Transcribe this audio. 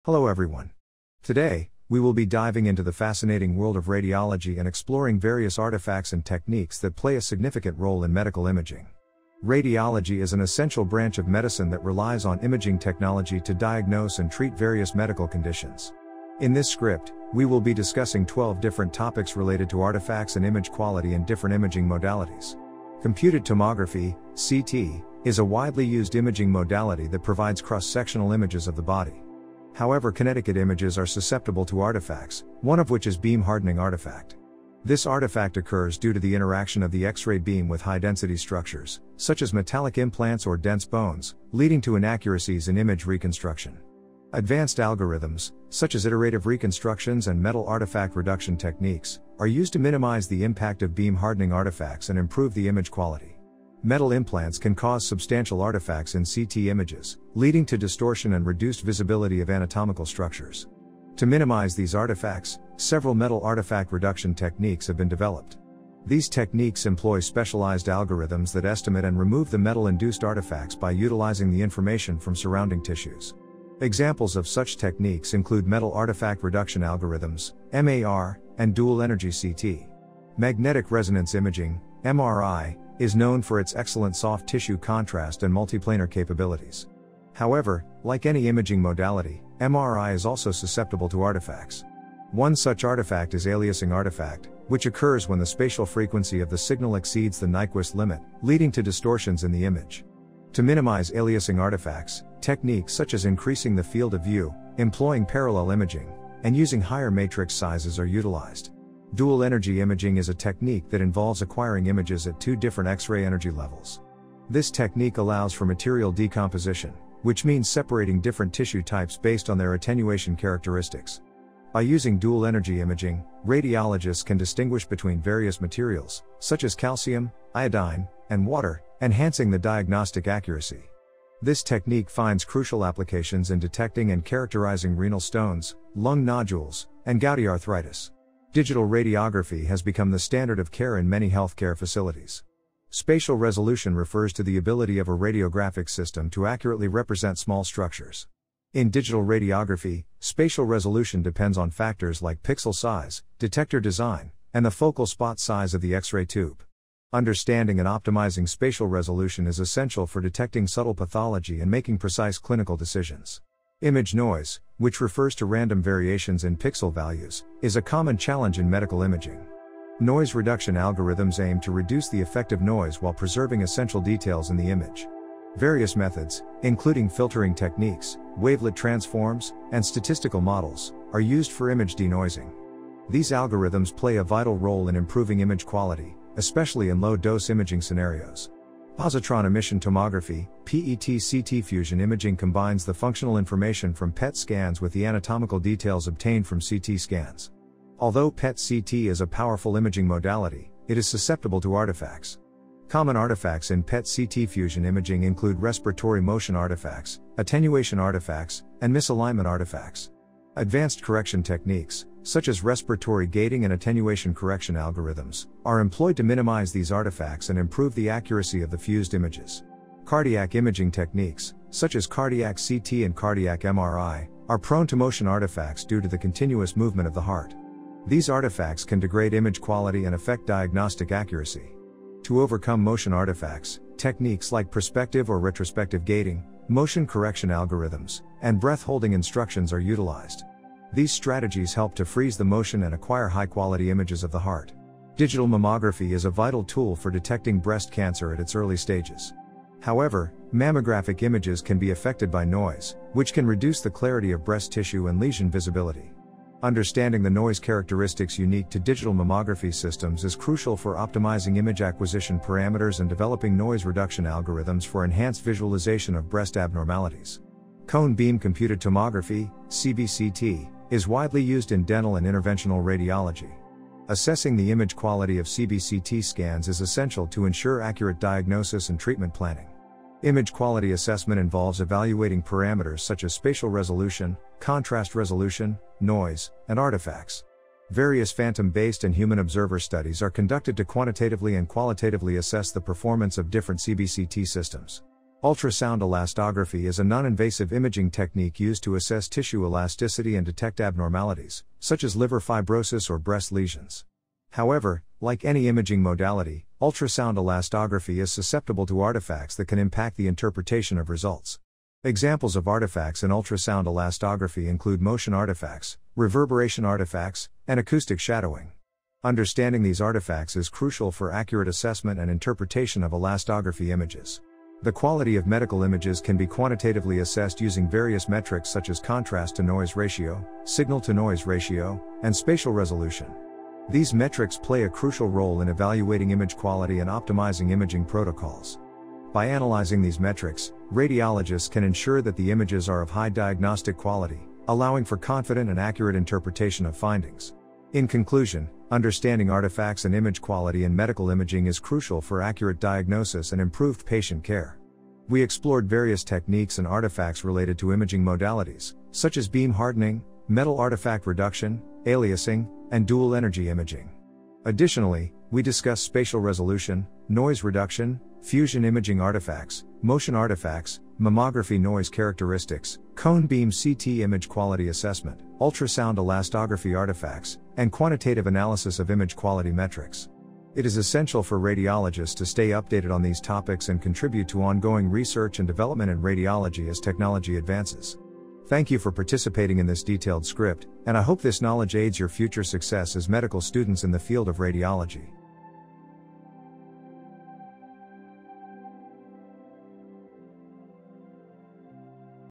Hello everyone. Today, we will be diving into the fascinating world of radiology and exploring various artifacts and techniques that play a significant role in medical imaging. Radiology is an essential branch of medicine that relies on imaging technology to diagnose and treat various medical conditions. In this script, we will be discussing 12 different topics related to artifacts and image quality in different imaging modalities. Computed tomography, CT, is a widely used imaging modality that provides cross-sectional images of the body. However, kinetic images are susceptible to artifacts, one of which is beam hardening artifact. This artifact occurs due to the interaction of the X-ray beam with high-density structures, such as metallic implants or dense bones, leading to inaccuracies in image reconstruction. Advanced algorithms, such as iterative reconstructions and metal artifact reduction techniques, are used to minimize the impact of beam hardening artifacts and improve the image quality. Metal implants can cause substantial artifacts in CT images, leading to distortion and reduced visibility of anatomical structures. To minimize these artifacts, several metal artifact reduction techniques have been developed. These techniques employ specialized algorithms that estimate and remove the metal-induced artifacts by utilizing the information from surrounding tissues. Examples of such techniques include metal artifact reduction algorithms, MAR, and dual-energy CT. Magnetic resonance imaging, MRI, is known for its excellent soft tissue contrast and multiplanar capabilities. However, like any imaging modality, MRI is also susceptible to artifacts. One such artifact is aliasing artifact, which occurs when the spatial frequency of the signal exceeds the Nyquist limit, leading to distortions in the image. To minimize aliasing artifacts, techniques such as increasing the field of view, employing parallel imaging, and using higher matrix sizes are utilized. Dual energy imaging is a technique that involves acquiring images at two different X-ray energy levels. This technique allows for material decomposition, which means separating different tissue types based on their attenuation characteristics. By using dual energy imaging, radiologists can distinguish between various materials, such as calcium, iodine, and water, enhancing the diagnostic accuracy. This technique finds crucial applications in detecting and characterizing renal stones, lung nodules, and gouty arthritis. Digital radiography has become the standard of care in many healthcare facilities. Spatial resolution refers to the ability of a radiographic system to accurately represent small structures. In digital radiography, spatial resolution depends on factors like pixel size, detector design, and the focal spot size of the X-ray tube. Understanding and optimizing spatial resolution is essential for detecting subtle pathology and making precise clinical decisions. Image noise, which refers to random variations in pixel values, is a common challenge in medical imaging. Noise reduction algorithms aim to reduce the effect of noise while preserving essential details in the image. Various methods, including filtering techniques, wavelet transforms, and statistical models, are used for image denoising. These algorithms play a vital role in improving image quality, especially in low-dose imaging scenarios. Positron emission tomography, PET-CT fusion imaging combines the functional information from PET scans with the anatomical details obtained from CT scans. Although PET-CT is a powerful imaging modality, it is susceptible to artifacts. Common artifacts in PET-CT fusion imaging include respiratory motion artifacts, attenuation artifacts, and misalignment artifacts. Advanced correction techniques, such as respiratory gating and attenuation correction algorithms, are employed to minimize these artifacts and improve the accuracy of the fused images. Cardiac imaging techniques, such as cardiac CT and cardiac MRI, are prone to motion artifacts due to the continuous movement of the heart. These artifacts can degrade image quality and affect diagnostic accuracy. To overcome motion artifacts, techniques like perspective or retrospective gating, motion correction algorithms, and breath-holding instructions are utilized. These strategies help to freeze the motion and acquire high-quality images of the heart. Digital mammography is a vital tool for detecting breast cancer at its early stages. However, mammographic images can be affected by noise, which can reduce the clarity of breast tissue and lesion visibility. Understanding the noise characteristics unique to digital mammography systems is crucial for optimizing image acquisition parameters and developing noise reduction algorithms for enhanced visualization of breast abnormalities. Cone beam computed tomography, CBCT, is widely used in dental and interventional radiology. Assessing the image quality of CBCT scans is essential to ensure accurate diagnosis and treatment planning. Image quality assessment involves evaluating parameters such as spatial resolution, contrast resolution, noise, and artifacts. Various phantom-based and human observer studies are conducted to quantitatively and qualitatively assess the performance of different CBCT systems. Ultrasound elastography is a non-invasive imaging technique used to assess tissue elasticity and detect abnormalities, such as liver fibrosis or breast lesions. However, like any imaging modality, ultrasound elastography is susceptible to artifacts that can impact the interpretation of results. Examples of artifacts in ultrasound elastography include motion artifacts, reverberation artifacts, and acoustic shadowing. Understanding these artifacts is crucial for accurate assessment and interpretation of elastography images. The quality of medical images can be quantitatively assessed using various metrics such as contrast to noise ratio, signal to noise ratio, and spatial resolution. These metrics play a crucial role in evaluating image quality and optimizing imaging protocols. By analyzing these metrics, radiologists can ensure that the images are of high diagnostic quality, allowing for confident and accurate interpretation of findings. In conclusion, understanding artifacts and image quality in medical imaging is crucial for accurate diagnosis and improved patient care. We explored various techniques and artifacts related to imaging modalities, such as beam hardening, metal artifact reduction, aliasing, and dual energy imaging. Additionally, we discussed spatial resolution, noise reduction, fusion imaging artifacts, motion artifacts, mammography noise characteristics, cone beam CT image quality assessment, ultrasound elastography artifacts, and quantitative analysis of image quality metrics. It is essential for radiologists to stay updated on these topics and contribute to ongoing research and development in radiology as technology advances. Thank you for participating in this detailed script, and I hope this knowledge aids your future success as medical students in the field of radiology.